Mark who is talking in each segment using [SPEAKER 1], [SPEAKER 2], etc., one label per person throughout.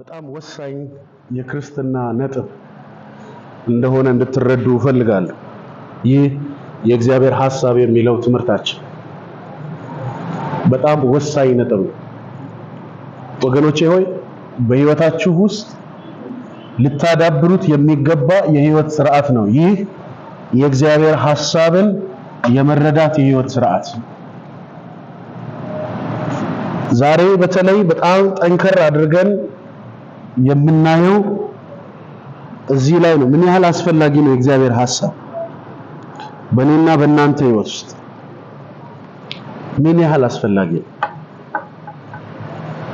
[SPEAKER 1] በጣም ወሳኝ የክርስትና ነጥብ እንደሆነ እንድትረዱ እፈልጋለሁ። ይህ የእግዚአብሔር ሐሳብ የሚለው ትምህርታችን በጣም ወሳኝ ነጥብ ነው። ወገኖቼ ሆይ በህይወታችሁ ውስጥ ልታዳብሩት የሚገባ የህይወት ስርዓት ነው። ይህ የእግዚአብሔር ሐሳብን የመረዳት የህይወት ስርዓት ዛሬ በተለይ በጣም ጠንከር አድርገን የምናየው እዚህ ላይ ነው። ምን ያህል አስፈላጊ ነው የእግዚአብሔር ሐሳብ በእኔና በእናንተ ህይወት ውስጥ ምን ያህል አስፈላጊ ነው።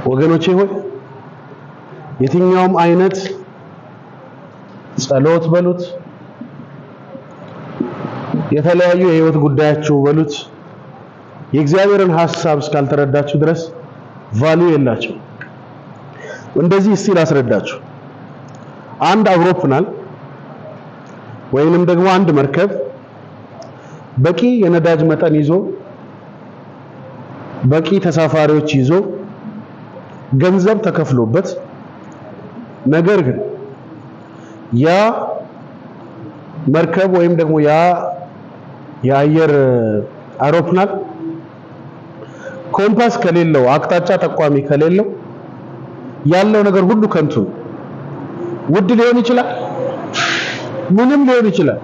[SPEAKER 1] ወገኖቼ ሆይ የትኛውም አይነት ጸሎት በሉት፣ የተለያዩ የህይወት ጉዳያችሁ በሉት፣ የእግዚአብሔርን ሐሳብ እስካልተረዳችሁ ድረስ ቫልዩ የላችሁ። እንደዚህ እስቲ ላስረዳችሁ። አንድ አውሮፕላን ወይንም ደግሞ አንድ መርከብ በቂ የነዳጅ መጠን ይዞ በቂ ተሳፋሪዎች ይዞ ገንዘብ ተከፍሎበት ነገር ግን ያ መርከብ ወይም ደግሞ ያ የአየር አውሮፕላን ኮምፓስ ከሌለው አቅጣጫ ጠቋሚ ከሌለው ያለው ነገር ሁሉ ከንቱ ነው። ውድ ሊሆን ይችላል፣ ምንም ሊሆን ይችላል፣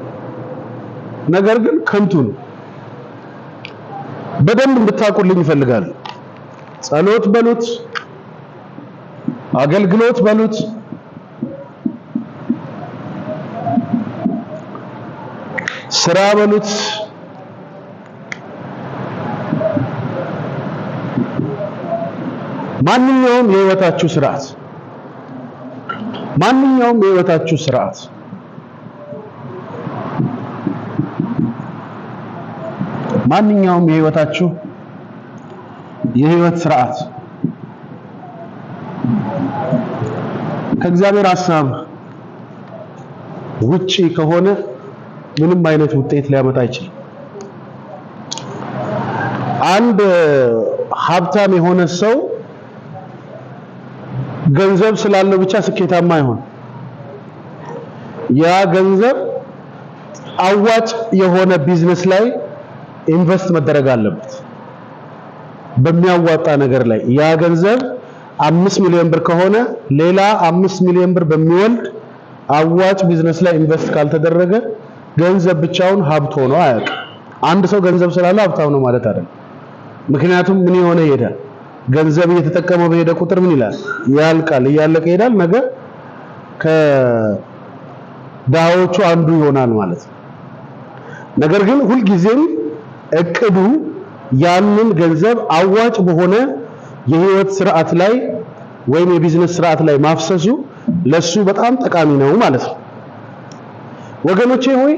[SPEAKER 1] ነገር ግን ከንቱ ነው። በደንብ እንድታውቁልኝ ይፈልጋል። ጸሎት በሉት፣ አገልግሎት በሉት፣ ስራ በሉት፣ ማንኛውም የህይወታችሁ ስርዓት ማንኛውም የህይወታችሁ የህይወት ስርዓት ከእግዚአብሔር ሐሳብ ውጪ ከሆነ ምንም አይነት ውጤት ሊያመጣ አይችልም። አንድ ሀብታም የሆነ ሰው ገንዘብ ስላለው ብቻ ስኬታማ አይሆን። ያ ገንዘብ አዋጭ የሆነ ቢዝነስ ላይ ኢንቨስት መደረግ አለበት፣ በሚያዋጣ ነገር ላይ። ያ ገንዘብ 5 ሚሊዮን ብር ከሆነ ሌላ 5 ሚሊዮን ብር በሚወልድ አዋጭ ቢዝነስ ላይ ኢንቨስት ካልተደረገ ገንዘብ ብቻውን ሀብት ሆኖ አያውቅም። አንድ ሰው ገንዘብ ስላለ ሀብታም ነው ማለት አይደለም። ምክንያቱም ምን የሆነ ይሄዳል፣ ገንዘብ እየተጠቀመ በሄደ ቁጥር ምን ይላል? ያልቃል፣ እያለቀ ይሄዳል። ነገ ከድሃዎቹ አንዱ ይሆናል ማለት ነው። ነገር ግን ሁልጊዜም እቅዱ ያንን ገንዘብ አዋጭ በሆነ የህይወት ስርዓት ላይ ወይም የቢዝነስ ስርዓት ላይ ማፍሰሱ ለሱ በጣም ጠቃሚ ነው ማለት ነው። ወገኖቼ ሆይ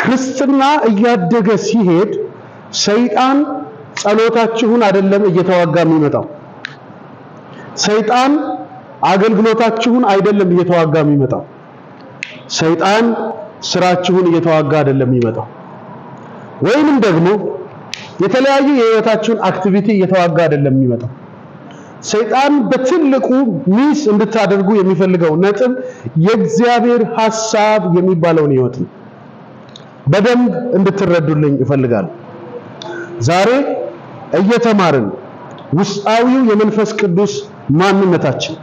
[SPEAKER 1] ክርስትና እያደገ ሲሄድ ሰይጣን ጸሎታችሁን አይደለም እየተዋጋ የሚመጣው። ሰይጣን አገልግሎታችሁን አይደለም እየተዋጋ የሚመጣው። ሰይጣን ስራችሁን እየተዋጋ አይደለም የሚመጣው። ወይንም ደግሞ የተለያዩ የህይወታችሁን አክቲቪቲ እየተዋጋ አይደለም የሚመጣው። ሰይጣን በትልቁ ሚስ እንድታደርጉ የሚፈልገው ነጥብ የእግዚአብሔር ሐሳብ የሚባለውን ህይወት ነው። በደንብ እንድትረዱልኝ እፈልጋለሁ። ዛሬ እየተማርን ውስጣዊው የመንፈስ ቅዱስ ማንነታችን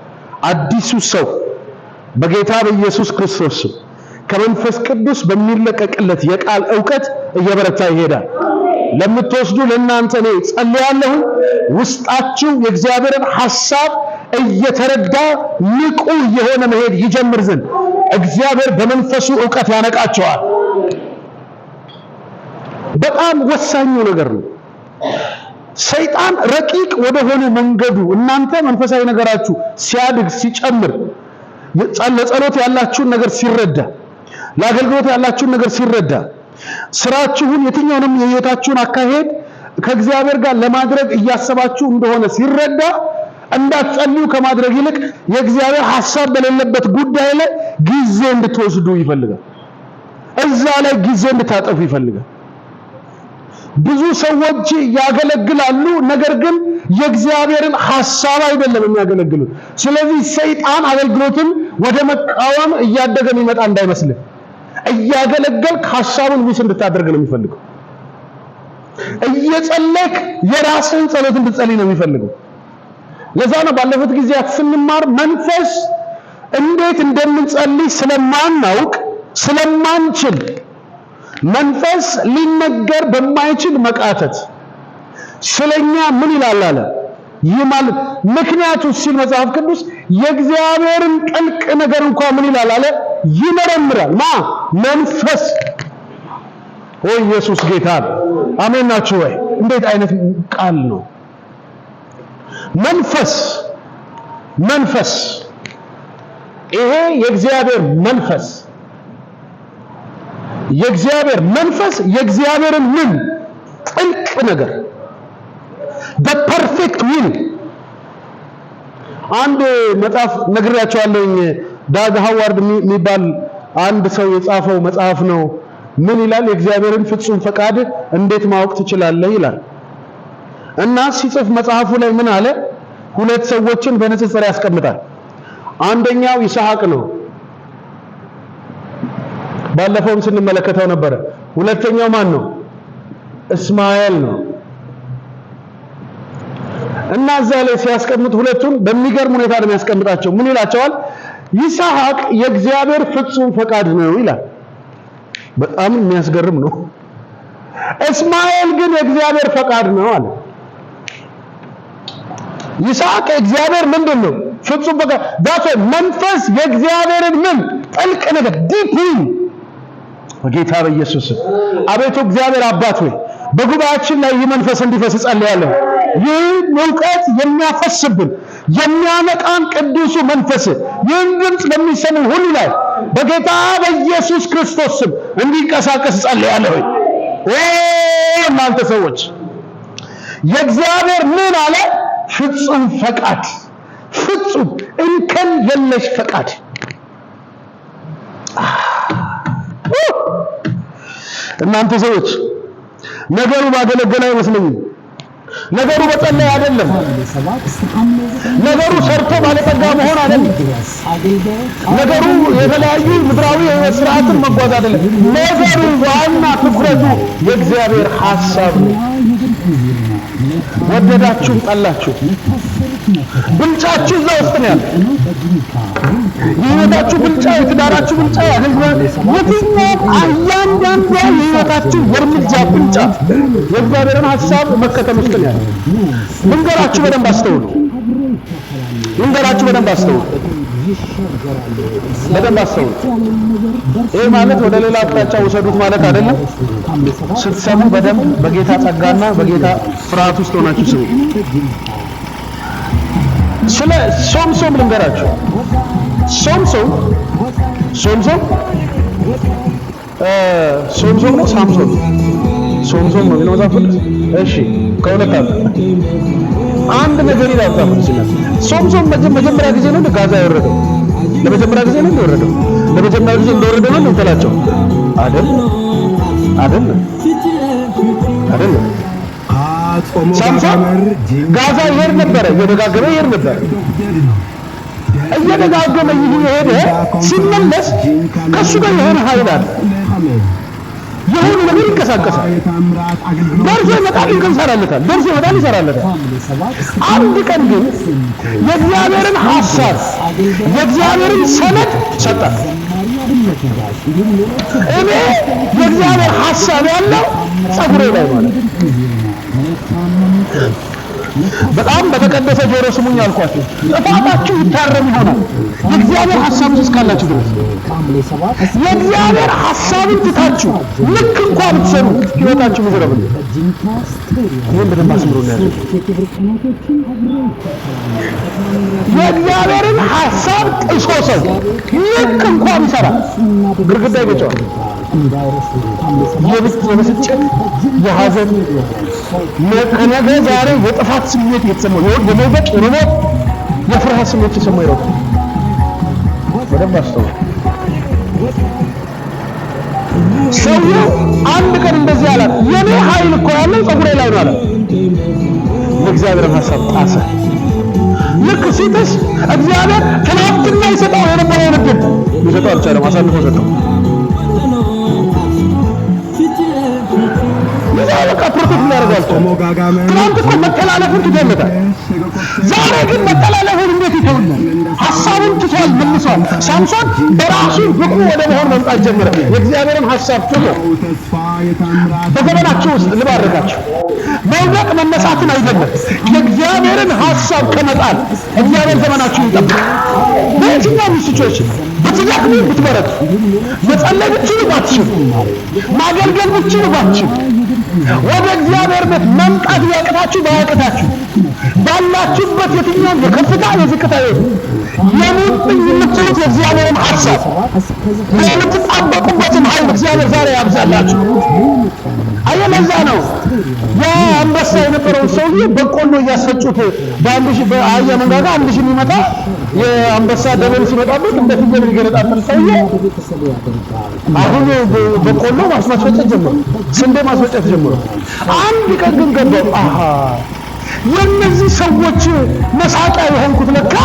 [SPEAKER 1] አዲሱ ሰው በጌታ በኢየሱስ ክርስቶስ ከመንፈስ ቅዱስ በሚለቀቅለት የቃል ዕውቀት እየበረታ ይሄዳል። ለምትወስዱ ለእናንተ ነው ጸልያለሁ። ውስጣችሁ የእግዚአብሔርን ሐሳብ እየተረዳ ንቁ የሆነ መሄድ ይጀምር ዘንድ እግዚአብሔር በመንፈሱ ዕውቀት ያነቃቸዋል። በጣም ወሳኙ ነገር ነው። ሰይጣን ረቂቅ ወደሆነ መንገዱ እናንተ መንፈሳዊ ነገራችሁ ሲያድግ ሲጨምር፣ ለጸሎት ያላችሁን ነገር ሲረዳ፣ ለአገልግሎት ያላችሁን ነገር ሲረዳ፣ ስራችሁን የትኛውንም የህይወታችሁን አካሄድ ከእግዚአብሔር ጋር ለማድረግ እያሰባችሁ እንደሆነ ሲረዳ እንዳትጸልዩ ከማድረግ ይልቅ የእግዚአብሔር ሐሳብ በሌለበት ጉዳይ ላይ ጊዜ እንድትወስዱ ይፈልጋል። እዛ ላይ ጊዜ እንድታጠፉ ይፈልጋል። ብዙ ሰዎች ያገለግላሉ፣ ነገር ግን የእግዚአብሔርን ሐሳብ አይደለም የሚያገለግሉት። ስለዚህ ሰይጣን አገልግሎትን ወደ መቃወም እያደገ የሚመጣ እንዳይመስልህ። እያገለገልክ ሐሳቡን ሚስ እንድታደርግ ነው የሚፈልገው። እየጸለይክ የራስህን ጸሎት እንድትጸልይ ነው የሚፈልገው። ለዛ ነው ባለፉት ጊዜያት ስንማር መንፈስ እንዴት እንደምንጸልይ ስለማናውቅ ስለማንችል መንፈስ ሊነገር በማይችል መቃተት ስለኛ ምን ይላል አለ ይማል። ምክንያቱ ሲል መጽሐፍ ቅዱስ የእግዚአብሔርን ጥልቅ ነገር እንኳን ምን ይላል አለ ይመረምራል። መንፈስ ኦ ኢየሱስ ጌታ አሜን ናችሁ ወይ? እንዴት አይነት ቃል ነው! መንፈስ ይሄ የእግዚአብሔር መንፈስ የእግዚአብሔርን ምን ጥልቅ ነገር በፐርፌክት ዊል አንድ መጽሐፍ ነግሬያቸዋለሁኝ። ዳግ ሃዋርድ የሚባል አንድ ሰው የጻፈው መጽሐፍ ነው። ምን ይላል? የእግዚአብሔርን ፍጹም ፈቃድ እንዴት ማወቅ ትችላለህ ይላል። እና ሲጽፍ መጽሐፉ ላይ ምን አለ? ሁለት ሰዎችን በንጽጽር ያስቀምጣል። አንደኛው ይስሐቅ ነው፣ ባለፈውም ስንመለከተው ነበረ። ሁለተኛው ማን ነው? እስማኤል ነው። እና እዛ ላይ ሲያስቀምጥ ሁለቱን በሚገርም ሁኔታ ነው የሚያስቀምጣቸው። ምን ይላቸዋል? ይስሐቅ የእግዚአብሔር ፍጹም ፈቃድ ነው ይላል። በጣም የሚያስገርም ነው። እስማኤል ግን የእግዚአብሔር ፈቃድ ነው አለ። ይስሐቅ የእግዚአብሔር ምንድን ነው? ፍጹም ፈቃድ። ዳት መንፈስ የእግዚአብሔርን ምን ጥልቅ ነገር ዲፕ በጌታ በኢየሱስ አቤቱ እግዚአብሔር አባት ሆይ በጉባኤያችን ላይ ይህ መንፈስ እንዲፈስ ጸልያለሁ። ይህ ዕውቀት የሚያፈስብን የሚያነቃን ቅዱሱ መንፈስ ይህን ድምፅ በሚሰሙ ሁሉ ላይ በጌታ በኢየሱስ ክርስቶስ ስም እንዲንቀሳቀስ ጸልያለሁ። እናንተ ሰዎች የእግዚአብሔር ምን አለ? ፍጹም ፈቃድ፣ ፍጹም እንከን የለሽ ፈቃድ። እናንተ ሰዎች ነገሩ ባገለገለ አይመስለኝም። ነገሩ በጸለይ አይደለም። ነገሩ ሰርቶ ባለጠጋ መሆን አይደለም። ነገሩ የተለያዩ ምድራዊ ስርዓትን መጓዝ አይደለም። ነገሩ ዋና ትኩረቱ የእግዚአብሔር ሐሳብ ነው። ወደዳችሁ ጠላችሁ ብልጫችሁ እዛ ውስጥ ነው ያለው። የህይወታችሁ ብልጫ፣ የትዳራችሁ ብልጫ፣ የትኛው እያንዳንዷ የህይወታችሁ የእርምጃ ብልጫ የእግዚአብሔርን ሐሳብ መከተል ውስጥ ነው ያለው። ልንገራችሁ በደንብ አስተውሉ። ይህ ማለት ወደ ሌላ አቅጣጫ ውሰዱት ማለት አይደለም። ስትሰሙ በደንብ በጌታ ጸጋና በጌታ ፍርሃት ውስጥ ሆናችሁ ስሙ። ስለ ሶምሶን ልንገራችሁ። ሶምሶን ነው ሳምሶን? ሶምሶን ነው የሚለው መጽሐፍ ቅዱስ። እሺ ከሁለት አንድ ነገር ይላል መጽሐፍ ቅዱስ። ሶምሶን መጀመሪያ ጊዜ ነው ጋዛ የወረደው? ለመጀመሪያ ጊዜ ነው የወረደው? ለመጀመሪያ ጊዜ እንደወረደ ነው እንተላቸው አይደለም። ሳምሶን ጋዛ ይሄድ ነበረ፣ እየደጋገመ ይሄድ ነበረ። እየደጋገመ ይሄድ ሲመለስ ከሱ ጋር የሆነ ኃይል አለ። የሆነ ነገር ይንቀሳቀሳል። ደርሶ ይመጣል፣ ይሰራለታል። አንድ ቀን ግን የእግዚአብሔርን ሐሳብ የእግዚአብሔርን ሰነድ ሰጣት። እኔ የእግዚአብሔር ሐሳብ ያለው ጸጉሬ ላይ ማለት በጣም በተቀደሰ ጆሮ ስሙኝ አልኳችሁ። ጥፋታችሁ ይታረም ይሆናል የእግዚአብሔር ሐሳብ እስካላችሁ ድረስ። የእግዚአብሔር ሐሳብን ትታችሁ ልክ እንኳን ብትሰሩ ሕይወታችሁ ምዝረብል። ይህን በደንብ አስምሩ ነው ያለው። የእግዚአብሔርን ሐሳብ ጥሶ ሰው ልክ እንኳን ይሰራል፣ ግድግዳ ይገጨዋል። የብስጭት፣ የሐዘን፣ ከነገ ዛሬ የጥፋት ስሜት የተሰማው የመውደቅ፣ የመሞት፣ የፍርሃት ስሜት የተሰማው ይሮጥ። በደንብ አስተውሉ። ሰውየው አንድ ቀን እንደዚህ አላት፣ የኔ ኃይል እኮ ያለው ፀጉሬ ላይ ነው አለ። የእግዚአብሔርን ሐሳብ ጣሰ። ልክ ሲጥስ እግዚአብሔር ትናንትና ይሰጠው የነበረውን ዕድል ሊሰጠው አልቻለም፣ አሳልፎ ሰጠው። በቃ ፕሮቴክት ሊያደርጋቸው ትናንት እኮ መተላለፉን ትገለታል። ዛሬ ግን መተላለፉን እንዴት ይተውናል? ሐሳቡን ትቷል፣ መልሷል። ሳምሶን በራሱ ብቁ ወደ መሆን መምጣት ጀመረ። የእግዚአብሔርን ሐሳብ ትቶ በዘመናቸው ውስጥ ልባርካቸው መውደቅ መነሳትን አይደለም፣ የእግዚአብሔርን ሐሳብ ከመጣል እግዚአብሔር ዘመናችሁን ይጠብቅ። በየትኛውም ሲቹዌሽን ብትደክሙ ብትበረቱ፣ መጸለይ ብትችሉ ባትችሉ፣ ማገልገል ብትችሉ ባትችሉ፣ ወደ እግዚአብሔር ቤት መምጣት ቢያቅታችሁ ባያቅታችሁ፣ ባላችሁበት የትኛውም የከፍታ የዝቅታ የሙጥኝ የምትሉት የእግዚአብሔርን ሐሳብ የምትጣበቁበትን ኃይል እግዚአብሔር ዛሬ ያብዛላችሁ። አየለዛ ነው ያ አንበሳ የነበረውን ሰውዬ በቆሎ እያስፈጩት በአህያ መንጋጋ 1000 የሚመጣ የአንበሳ ደበል ሲመጣበት እንደ ፍየል የሚገለጣጠል ሰውዬ አሁን በቆሎ ማስፈጨት ጀመረ፣ ስንዴ ማስፈጨት ጀመረ። አንድ ቀን ግን ገባው፣ አሃ የእነዚህ ሰዎች መሳቂያ የሆንኩት ለካ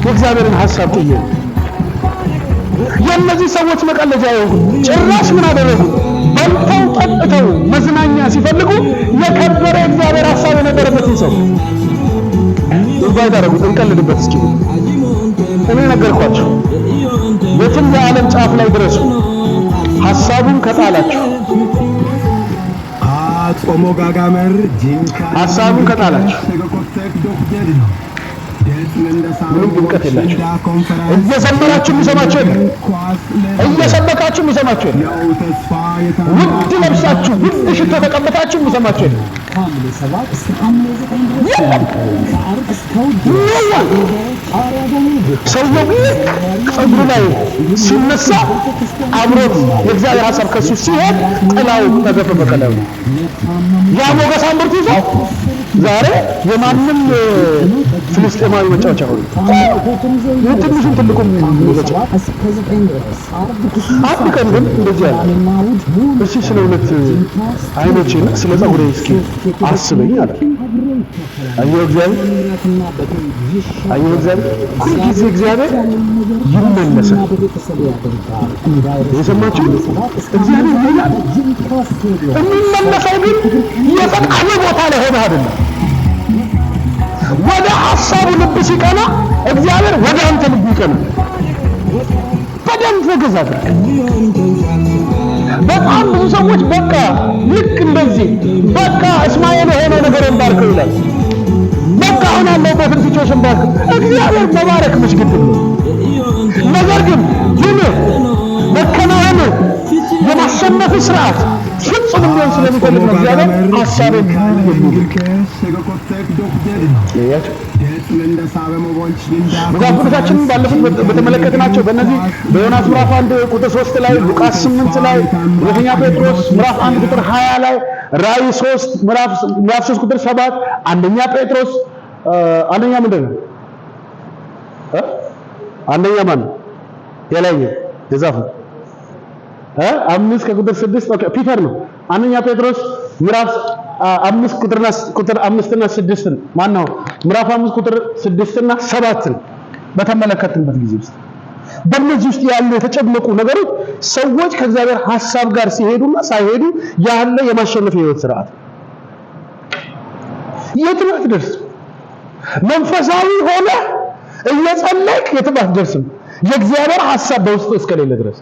[SPEAKER 1] የእግዚአብሔርን ሐሳብ ጥዬ፣ የእነዚህ ሰዎች መቀለጃ የሆንኩት ጭራሽ ምን አደረጉ? በልተው ጠጥተው መዝናኛ ሲፈልጉ የከበረ እግዚአብሔር ሐሳብ የነበረበትን ሰው ኢንቫይት አደረጉት። እንቀልድበት እስኪ እኔ ነገርኳችሁ። የትም የዓለም ጫፍ ላይ ድረሱ፣ ሐሳቡን ከጣላችሁ ሐሳቡን ከጣላችሁ ምንም ድምቀት የላችሁ። እየዘመራችሁ የሚሰማችሁ የለም፣ እየሰበካችሁ የሚሰማችሁ የለም፣ ውድ ለብሳችሁ ውድ ሽቶ ተቀብታችሁ የሚሰማችሁ የለም። ሰውየው ፀጉሩ ላይ ሲነሳ አብሮት የእግዚአብሔር ሐሳብ ከሱ ሲሄድ ጥላው ተገፈፈ ከላዩ። ያ ሞገስ አንብርቱ ይዞ ዛሬ የማንም ፍልስጤማዊ መጫወቻ ሆነ። ትንሹም ትልቁም መጫወቻ። አንድ ቀን ግን እንደዚህ ያለ እሺ፣ ስለ ሁለት አይኖቼና ስለ ፀጉሬ እስኪ አስበኝ አለ። አየሁ እግዚአብሔር፣ አየሁ እግዚአብሔር። ሁልጊዜ እግዚአብሔር ይመለሳል። የሰማችሁ እግዚአብሔር ይላል። የሚመለሰው ግን የፈቃዱ ቦታ ላይ ሆነ አይደለም። ወደ ሐሳቡ ልብ ሲቀና እግዚአብሔር ወደ አንተ ልብ ይቀና። በደንብ ፈገዝ አድርግ። በጣም ብዙ ሰዎች በቃ ልክ እንደዚህ በቃ እስማኤል የሆነው ነገር እንባርከው ይላል። በቃ አሁን ያለሁበትን ሲቹዌሽን ባርከው። እግዚአብሔር መባረክ ምሽ ግድ ነው። ነገር ግን ይህ መከናወን የማሸነፍ ስርዓት ፍጹም እንዲሆን ስለሚፈልግ ነው እግዚአብሔር ሐሳብን መጽሐፍ ቅዱሳችንን ባለፉት በተመለከትናቸው በእነዚህ በዮናስ ምዕራፍ 1 ቁጥር 3 ላይ፣ ሉቃስ 8 ላይ፣ ሁለተኛ ጴጥሮስ ምዕራፍ 1 ቁጥር 20 ላይ፣ ራእይ 3 ምዕራፍ 3 ቁጥር 7፣ አንደኛ ጴጥሮስ አንደኛ ምንድን ነው? አንደኛ ማን የላየው የዛፉ 5 ከቁጥር 6 ኦኬ ፒተር ነው። አንደኛ ጴጥሮስ ምዕራፍ 5 ቁጥር 5 እና 6 ማን ነው? ምዕራፍ 5 ቁጥር 6 እና 7 በተመለከትንበት ጊዜ ውስጥ በእነዚህ ውስጥ ያሉ የተጨመቁ ነገሮች ሰዎች ከእግዚአብሔር ሐሳብ ጋር ሲሄዱና ሳይሄዱ ያለ የማሸነፍ የህይወት ስርዓት የትም አትደርስም። መንፈሳዊ ሆነ እየጸለይክ የትም አትደርስም የእግዚአብሔር ሐሳብ በውስጥ እስከሌለ ድረስ።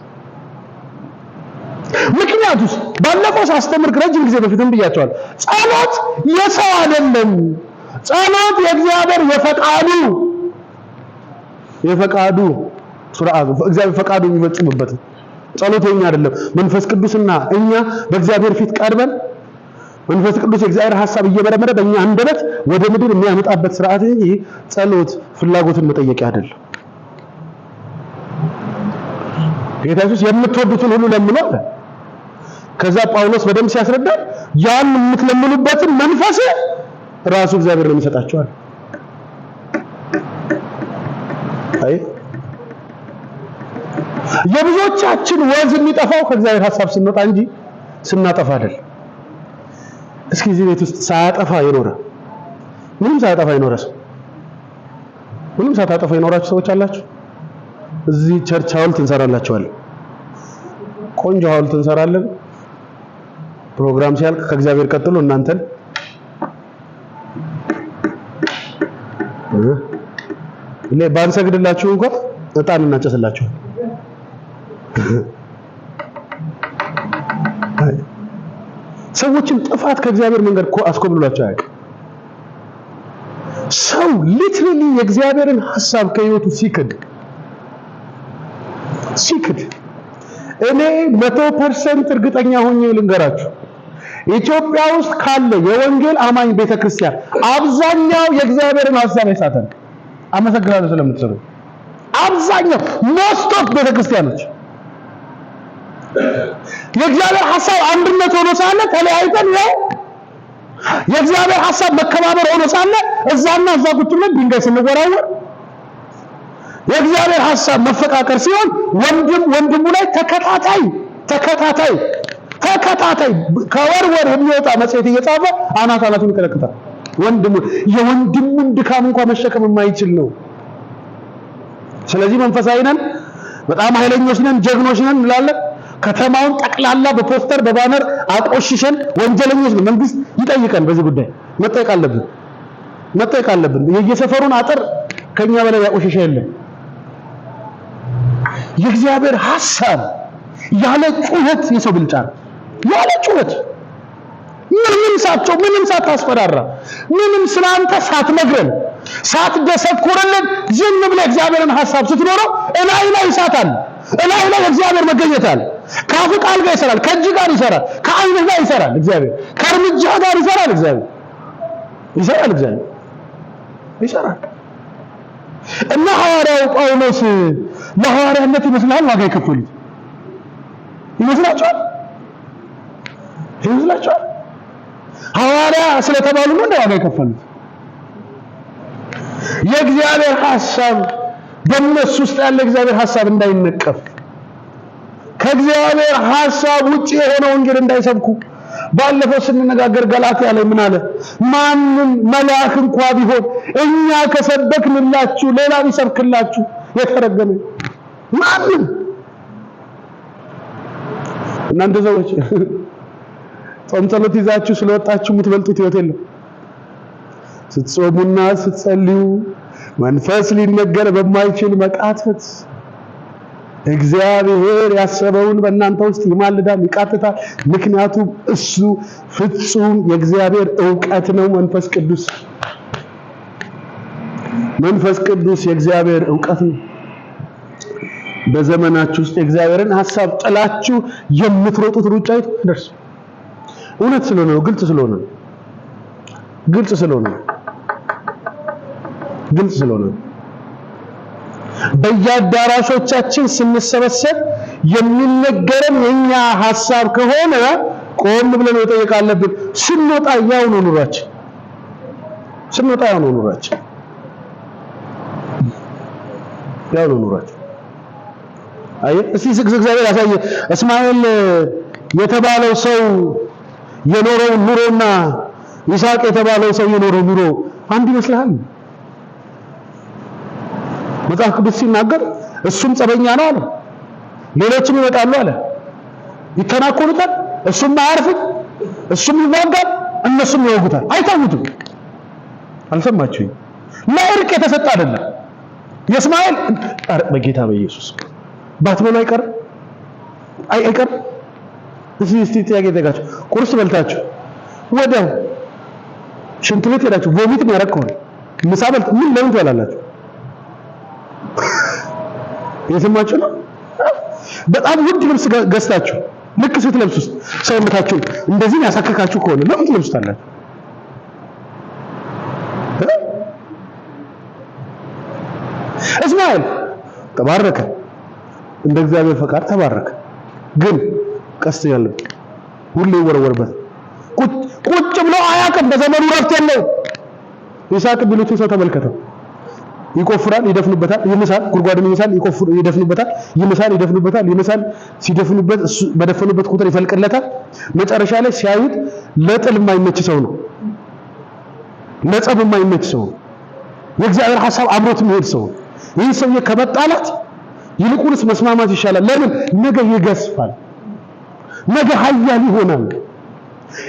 [SPEAKER 1] ምክንያቱስ ባለፈው ሳስተምር ረጅም ጊዜ በፊትም ብያቸዋል። ጸሎት የሰው አይደለም። ጸሎት የእግዚአብሔር የፈቃዱ ስርዓቱ እግዚአብሔር ፈቃዱ የሚፈጽምበት ጸሎት የኛ አይደለም። መንፈስ ቅዱስና እኛ በእግዚአብሔር ፊት ቀርበን መንፈስ ቅዱስ የእግዚአብሔር ሐሳብ እየመረመረ በእኛ አንደበት ወደ ምድር የሚያመጣበት ስርዓት እንጂ ጸሎት ፍላጎትን መጠየቂያ አይደለም። ጌታ ኢየሱስ የምትወዱትን ሁሉ ለምኑ አለ። ከዛ ጳውሎስ በደንብ ሲያስረዳ ያን የምትለምኑበትን መንፈስ ራሱ እግዚአብሔር ነው የሚሰጣችሁ አለ። የብዙዎቻችን ወዝ የሚጠፋው ከእግዚአብሔር ሐሳብ ስንወጣ እንጂ ስናጠፋ አይደል። እስኪ እዚህ ቤት ውስጥ ሳያጠፋ የኖረ ምንም ሳያጠፋ የኖረ ሰው ምንም ሳታጠፋ የኖራችሁ ሰዎች አላችሁ? እዚህ ቸርች ሐውልት እንሰራላችኋለን። ቆንጆ ሐውልት እንሰራለን። ፕሮግራም ሲያልቅ ከእግዚአብሔር ቀጥሎ እናንተን ባንሰግድላችሁ እንኳን ዕጣን እናጨስላችኋለን። ሰዎችን ጥፋት ከእግዚአብሔር መንገድ አስኮብሏቸው አያውቅም። ሰው ሊትራሊ የእግዚአብሔርን ሐሳብ ከህይወቱ ሲክድ እኔ 100% እርግጠኛ ሆኜ ልንገራችሁ፣ ኢትዮጵያ ውስጥ ካለ የወንጌል አማኝ ቤተክርስቲያን አብዛኛው የእግዚአብሔርን ሐሳብ ይሳታል። አመሰግናለሁ ስለምትሰሩ። አብዛኛው ሞስት ኦፍ ቤተክርስቲያኖች የእግዚአብሔር ሐሳብ አንድነት ሆኖ ሳለ ተለያይተን ነው። የእግዚአብሔር ሐሳብ መከባበር ሆኖ ሳለ እዛና እዛ ቁጭ ብለን ድንጋይ ስንወራወር፣ የእግዚአብሔር ሐሳብ መፈቃቀር ሲሆን ወንድሙ ላይ ተከታታይ ከወር የሚወጣ መጽሔት እየጻፈ አናቱን ይከለክታል። የወንድሙን ድካም እንኳን መሸከም የማይችል ነው። ስለዚህ መንፈሳዊ ነን፣ በጣም ኃይለኞች ነን፣ ጀግኖች ነን እንላለን። ከተማውን ጠቅላላ በፖስተር በባነር አቆሽሸን ወንጀለኞች ነን። መንግስት ይጠይቀን፣ በዚህ ጉዳይ መጠየቅ አለብን። የየሰፈሩን አጥር ከኛ በላይ ያቆሸሸ የለም። የእግዚአብሔር ሐሳብ ያለ ጩኸት የሰው ብልጫ ነው። ያለ ጩኸት ምንም ሳታስፈራራ ምንም ስላንተ ሳትነግረን ሳትደሰኩርልን ዝም ብለህ እግዚአብሔርን ሐሳብ ስትኖረው እላይ ይሳታል። እላይ እግዚአብሔር መገኘታል። ከአፍ ቃል ጋር ይሰራል፣ ከእጅ ጋር ይሰራል፣ ከዓይንህ ጋር ይሰራል። እግዚአብሔር ከእርምጃ ጋር ይሰራል። እግዚአብሔር ይሰራል። እና ሐዋርያው ጳውሎስ ለሐዋርያነት ይመስላል ዋጋ የከፈሉት ይመስላችኋል? ሐዋርያ ስለተባሉ ነው ዋጋ የከፈሉት። የእግዚአብሔር ሐሳብ በእነሱ ውስጥ ያለ እግዚአብሔር ሐሳብ እንዳይነቀፍ፣ ከእግዚአብሔር ሐሳብ ውጪ የሆነ ወንጌል እንዳይሰብኩ። ባለፈው ስንነጋገር ገላትያ ላይ ምን አለ? ማንም መልአክ እንኳን ቢሆን እኛ ከሰበክንላችሁ ሌላ ቢሰብክላችሁ የተረገመ ማንም። እናንተ ሰዎች ጾም ጸሎት ይዛችሁ ስለወጣችሁ የምትበልጡት ህይወት የለም። ስትጾሙና ስትጸልዩ መንፈስ ሊነገር በማይችል መቃተት እግዚአብሔር ያሰበውን በእናንተ ውስጥ ይማልዳል፣ ይቃትታል። ምክንያቱም እሱ ፍጹም የእግዚአብሔር ዕውቀት ነው። መንፈስ ቅዱስ የእግዚአብሔር ዕውቀት ነው። በዘመናችሁ ውስጥ የእግዚአብሔርን ሐሳብ ጥላችሁ የምትሮጡት ሩጫ ይደርስ። እውነት ስለሆነ ነው፣ ግልጽ ስለሆነ በየአዳራሾቻችን ስንሰበሰብ የሚነገረን የኛ ሐሳብ ከሆነ ቆም ብለን መጠየቅ አለብን። ስንወጣ ያው ነው ኑሯችን። እስቲ እግዚአብሔር ያሳየ። እስማኤል የተባለው ሰው የኖረው ኑሮና ይስሐቅ የተባለው ሰው የኖረው ኑሮ አንድ ይመስላል? መጽሐፍ ቅዱስ ሲናገር እሱም ጸበኛ ነው አለ፣ ሌሎችም ይመጣሉ አለ፣ ይተናኮሉታል፣ እሱም አያርፍም፣ እሱም ይዋጋል፣ እነሱም ይወጉታል። አይታውቱም። አልሰማችሁኝ? ለእርቅ የተሰጠ አይደለም። የእስማኤል በጌታ በኢየሱስ ባትበሉ አይቀርም። እስቲ ጥያቄ ጠይቃችሁ ቁርስ በልታችሁ ወዲያው ሽንት ቤት ሄዳችሁ ቮሚት የሚያደርግ ከሆነ ምሳ በልት ምን ለምን ትበላላችሁ? የሰማችሁ ነው። በጣም ውድ ልብስ ገዝታችሁ ልክ ስትለብሱት ሰውነታችሁ እንደዚህ ያሳከካችሁ ከሆነ ለምን ትለብሱታላችሁ? እስማኤል ተባረከ፣ እንደ እግዚአብሔር ፈቃድ ተባረከ። ግን ቀስት ያለው ሁሌ ይወረወርበት ቁጭ ብሎ አያውቅም። በዘመኑ ረፍት የለው። ይስሐቅ ቢሉት ሰው ተመልከተው ይቆፍራል፣ ይደፍኑበታል፣ ይምሳል፣ ጉድጓድን ይምሳል፣ ይደፍኑበታል፣ ይምሳል፣ ይደፍኑበታል፣ ይምሳል። ሲደፍኑበት በደፈኑበት ቁጥር ይፈልቅለታል። መጨረሻ ላይ ሲያዩት ለጥል የማይመች ሰው ነው፣ ለጸብ የማይመች ሰው ነው፣ የእግዚአብሔር ሐሳብ አብሮት የሚሄድ ሰው ነው። ይህ ሰውዬ ከመጣላት ይልቁንስ መስማማት ይሻላል። ለምን? ነገ ይገዝፋል፣ ነገ ኃያል ይሆናል።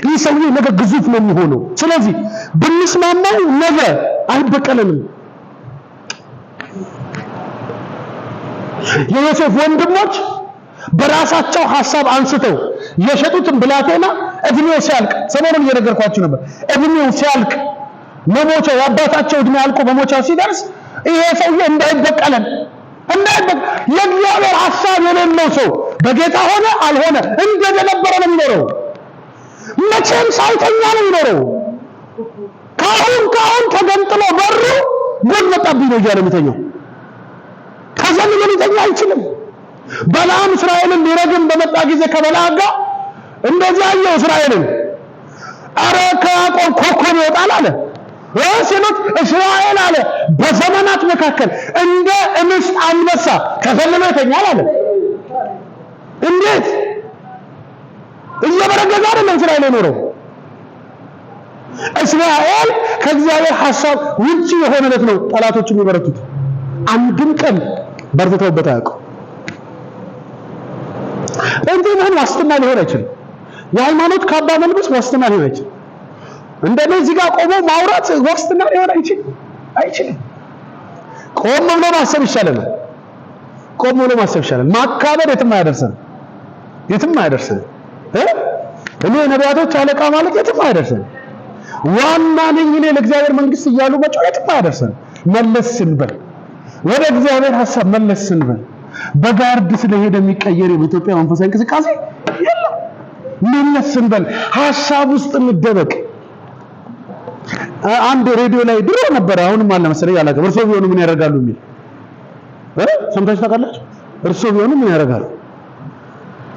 [SPEAKER 1] ይህ ሰውዬ ነገ ግዙፍ ነው የሚሆነው። ስለዚህ ብንስማማው ነገ አይበቀለንም። የዮሴፍ ወንድሞች በራሳቸው ሐሳብ አንስተው የሸጡትን ብላቴና እድሜው ሲያልቅ፣ ሰሞኑን እየነገርኳችሁ ነበር፣ እድሜው ሲያልቅ መሞቻው የአባታቸው እድሜ አልቆ መሞቻው ሲደርስ ይሄ ሰውዬ እንዳይበቀለን የእግዚአብሔር ሐሳብ የሌለው ሰው በጌታ ሆነ አልሆነ እንደነበረ ነው የሚኖረው። መቼም ሳይተኛ ነው የሚኖረው። ካሁን ተገንጥሎ በሩ ጎል መጣብኝ ነው እያለ የሚተኛው። ተዘልሎ ሊተኛ አይችልም። በለዓም እስራኤልን ሊረግም በመጣ ጊዜ ከበለዓም ጋር እንደዚህ አየው እስራኤልን። አረ ከያዕቆብ ኮከብ ይወጣል አለ። ሲሉት እስራኤል አለ በዘመናት መካከል እንደ እንስት አንበሳ ተዘልሎ ይተኛል አለ። እንዴት እየበረገገ አይደለም እስራኤል የኖረው። እስራኤል ከእግዚአብሔር ሐሳብ ውጪ የሆነለት ነው ጠላቶች የሚበረቱት። አንድም ቀን በርትተውበት አያውቁም። እንዴት ነው ዋስትና ሊሆን አይችልም። የሃይማኖት ካባ መልበስ ዋስትና ሊሆን አይችልም። እንደዚህ ጋር ቆሞ ማውራት ዋስትና ሊሆን አይችልም። ቆም ብሎ ማሰብ ይሻላል። ቆም ብሎ ማሰብ ይሻላል። ማካበድ የትም አያደርስም። እኔ ነቢያቶች አለቃ ማለት የትም አያደርስም። ዋና ነኝ እኔ ለእግዚአብሔር መንግስት እያሉ መጮህ የትም አያደርስም። መለስ ስንበል ወደ እግዚአብሔር ሐሳብ መለስ ስንበል በጋርድ ስለሄደ የሚቀየር የኢትዮጵያ መንፈሳዊ እንቅስቃሴ የለም። መለስ ስንበል ሐሳብ ውስጥ እንደበቅ። አንድ ሬዲዮ ላይ ድሮ ነበር፣ አሁንም አለ መሰለኝ አላውቅም። እርሶ ቢሆኑ ምን ያደርጋሉ የሚል ሰምታችሁ ታውቃላችሁ? እርሶ ቢሆኑ ምን ያደርጋሉ?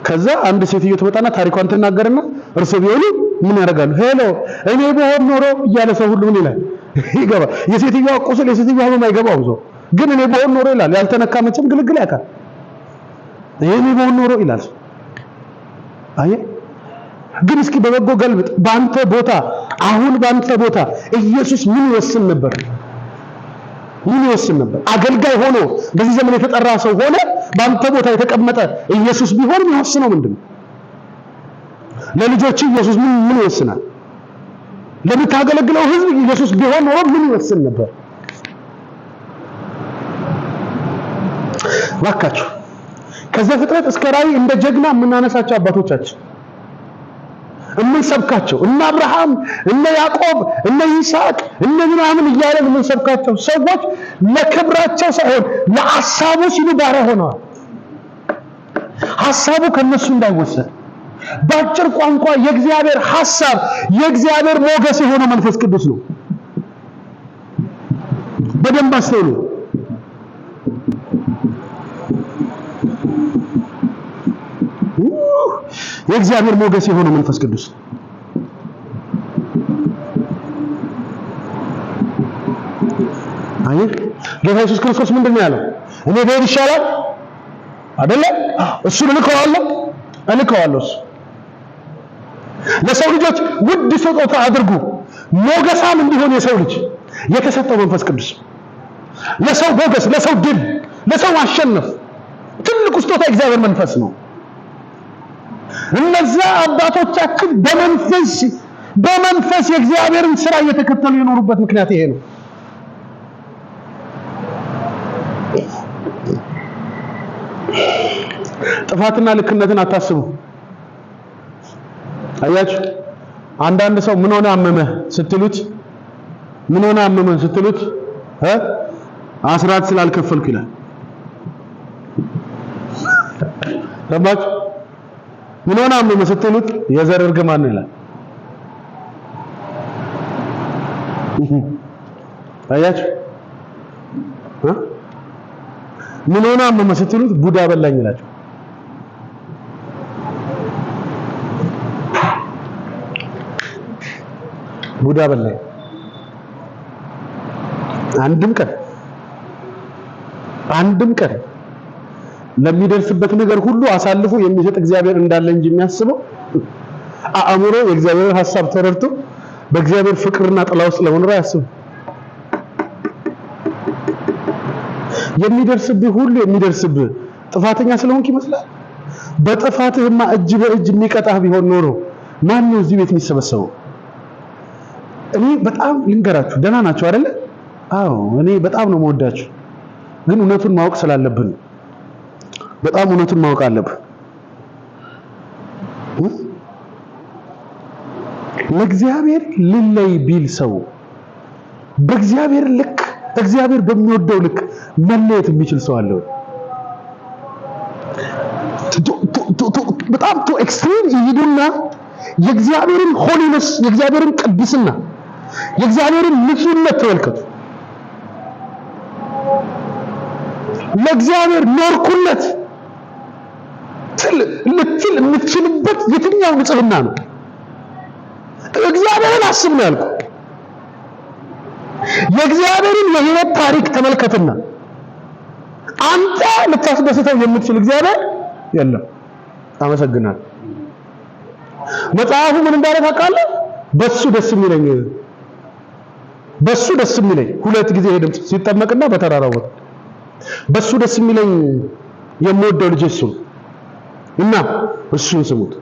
[SPEAKER 1] ከዛ አንድ ሴትዮ ትመጣና ታሪኳን ትናገርና እርሶ ቢሆኑ ምን ያደርጋሉ? ሄሎ እኔ በሆን ኖሮ እያለ ሰው ሁሉ ምን ይላል? ይገባ። የሴትዮዋ ቁስል የሴትዮዋ ህመም አይገባው ሰው ግን እኔ በሆን ኖሮ ይላል። ያልተነካ መቼም ግልግል ያውቃል። እኔ በሆን ኖሮ ይላል። አየህ ግን እስኪ በበጎ ገልብጥ። በአንተ ቦታ ኢየሱስ ምን ይወስን ነበር? አገልጋይ ሆኖ በዚህ ዘመን የተጠራ ሰው ሆነ በአንተ ቦታ የተቀመጠ ኢየሱስ ቢሆን የሚወስነው ምንድነው? ለልጆች ኢየሱስ ምን ይወስናል? ለምታገለግለው ህዝብ ኢየሱስ ቢሆን ኖሮ ምን ይወስን ነበር? ባካችሁ ከዘፍጥረት እስከ ራዕይ እንደ ጀግና የምናነሳቸው አባቶቻችን የምንሰብካቸው እነ አብርሃም እነ ያዕቆብ እነ ይስሐቅ እነ ምናምን እያለን የምንሰብካቸው ሰዎች ለክብራቸው ሳይሆን ለሐሳቡ ሲሉ ባሪያ ሆነዋል። ሐሳቡ ከነሱ እንዳይወሰድ። በአጭር ቋንቋ የእግዚአብሔር ሐሳብ የእግዚአብሔር ሞገስ የሆነው መንፈስ ቅዱስ ነው። በደንብ አስተውሉ። የእግዚአብሔር ሞገስ የሆነው መንፈስ ቅዱስ አየህ፣ ጌታ ኢየሱስ ክርስቶስ ምንድነው ያለው? እኔ ብሄድ ይሻላል አይደለ? እሱን እልከዋለሁ። እሱ ለሰው ልጆች ውድ ስጦታ አድርጉ ሞገሳም እንዲሆን የሰው ልጅ የተሰጠው መንፈስ ቅዱስ ለሰው ሞገስ፣ ለሰው ድል፣ ለሰው ማሸነፍ ትልቁ ስጦታ እግዚአብሔር መንፈስ ነው። እነዛ አባቶቻችን በመንፈስ የእግዚአብሔርን ሥራ እየተከተሉ የኖሩበት ምክንያት ይሄ ነው። ጥፋትና ልክነትን አታስቡ። አያችሁ፣ አንዳንድ ሰው ምን ሆነ አመመህ ስትሉት አስራት ስላልከፈልኩ ይላል። ሰማችሁ? ምን ሆነ አመመህ ስትሉት የዘር እርግማን ነው ይላል። አያችሁ? ምን ሆነ አመመህ ስትሉት ቡዳ በላኝ ይላል። ቡዳ በላኝ አንድም ቀን አንድም ቀን ለሚደርስበት ነገር ሁሉ አሳልፎ የሚሰጥ እግዚአብሔር እንዳለ እንጂ የሚያስበው አእምሮ የእግዚአብሔር ሐሳብ ተረድቶ በእግዚአብሔር ፍቅርና ጥላ ውስጥ ለመኖር አያስብም። የሚደርስብህ ሁሉ የሚደርስብህ ጥፋተኛ ስለሆንክ ይመስላል። በጥፋትህማ እጅ በእጅ የሚቀጣህ ቢሆን ኖሮ ማን ነው እዚህ ቤት የሚሰበሰበው? እኔ በጣም ልንገራችሁ፣ ደህና ናችሁ አይደለ? አዎ እኔ በጣም ነው የምወዳችሁ፣ ግን እውነቱን ማወቅ ስላለብን በጣም እውነቱን ማወቅ አለብን። ለእግዚአብሔር ልለይ ቢል ሰው በእግዚአብሔር ልክ እግዚአብሔር በሚወደው ልክ መለየት የሚችል ሰው አለ? በጣም ቱ ኤክስትሪም ይሄዱና የእግዚአብሔርን ሆሊነስ፣ የእግዚአብሔርን ቅድስና፣ የእግዚአብሔርን ንጹህነት ተመልከቱ። ለእግዚአብሔር ኖርኩለት ልትል የምትችልበት የትኛው ንጽህና ነው? እግዚአብሔርን አስብ ነው ያልኩህ። የእግዚአብሔርን የህይወት ታሪክ ተመልከትና አንተ ልታስደስተው የምትችል እግዚአብሔር የለም። አመሰግናለሁ። መጽሐፉ ምን እንዳለ ታውቃለህ? በሱ ደስ የሚለኝ ሁለት ጊዜ ሄደም ሲጠመቅና በተራራው ወጣ። በሱ ደስ የሚለኝ የምወደው ልጅ እሱ እና እሱን ስሙት።